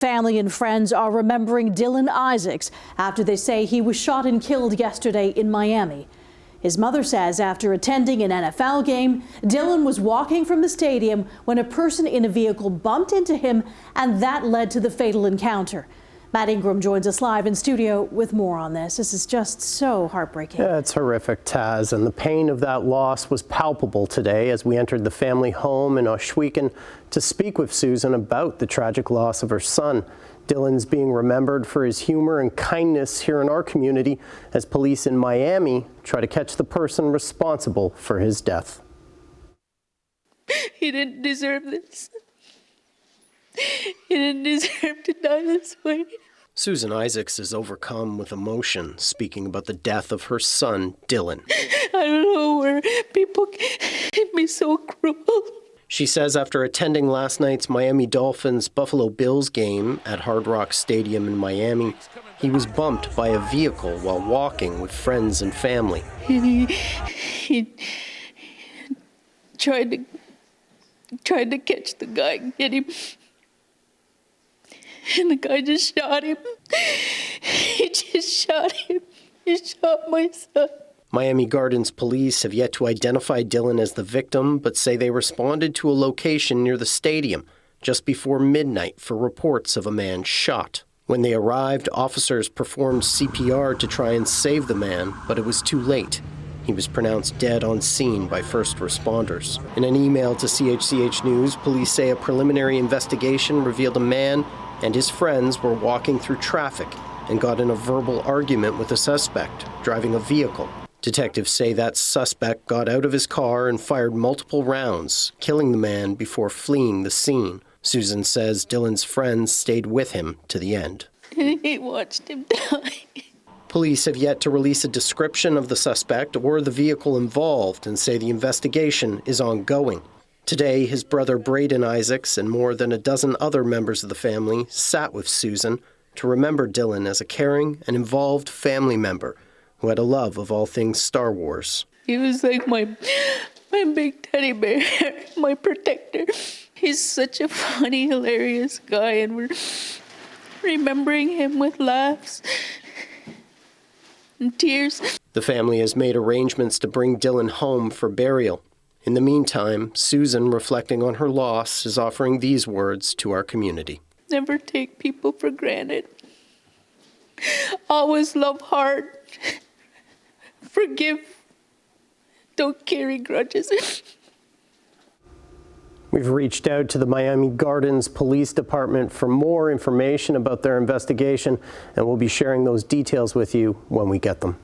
Family and friends are remembering Dylan Isaacs after they say he was shot and killed yesterday in Miami. His mother says after attending an NFL game, Dylan was walking from the stadium when a person in a vehicle bumped into him, and that led to the fatal encounter. Matt Ingram joins us live in studio with more on this. This is just so heartbreaking. Yeah, it's horrific, Taz, and the pain of that loss was palpable today as we entered the family home in Ohsweken to speak with Susan about the tragic loss of her son. Dylan's being remembered for his humor and kindness here in our community as police in Miami try to catch the person responsible for his death. He didn't deserve this. He didn't deserve to die this way. Susan Isaacs is overcome with emotion, speaking about the death of her son, Dylan. I don't know where people can be so cruel. She says after attending last night's Miami Dolphins-Buffalo Bills game at Hard Rock Stadium in Miami, he was bumped by a vehicle while walking with friends and family. He tried to catch the guy and get him. And the guy just shot him. He just shot him. He shot my son. Miami Gardens police have yet to identify Dylan as the victim, but say they responded to a location near the stadium just before midnight for reports of a man shot. When they arrived, officers performed CPR to try and save the man, but it was too late. He was pronounced dead on scene by first responders. In an email to CHCH News, police say a preliminary investigation revealed a man and his friends were walking through traffic and got in a verbal argument with a suspect driving a vehicle. Detectives say that suspect got out of his car and fired multiple rounds, killing the man before fleeing the scene. Susan says Dylan's friends stayed with him to the end. He watched him die. Police have yet to release a description of the suspect or the vehicle involved and say the investigation is ongoing. Today, his brother Braden Isaacs and more than a dozen other members of the family sat with Susan to remember Dylan as a caring and involved family member who had a love of all things Star Wars. He was like my big teddy bear, my protector. He's such a funny, hilarious guy, and we're remembering him with laughs and tears. The family has made arrangements to bring Dylan home for burial. In the meantime, Susan, reflecting on her loss, is offering these words to our community. Never take people for granted. Always love hard. Forgive. Don't carry grudges. We've reached out to the Miami Gardens Police Department for more information about their investigation, and we'll be sharing those details with you when we get them.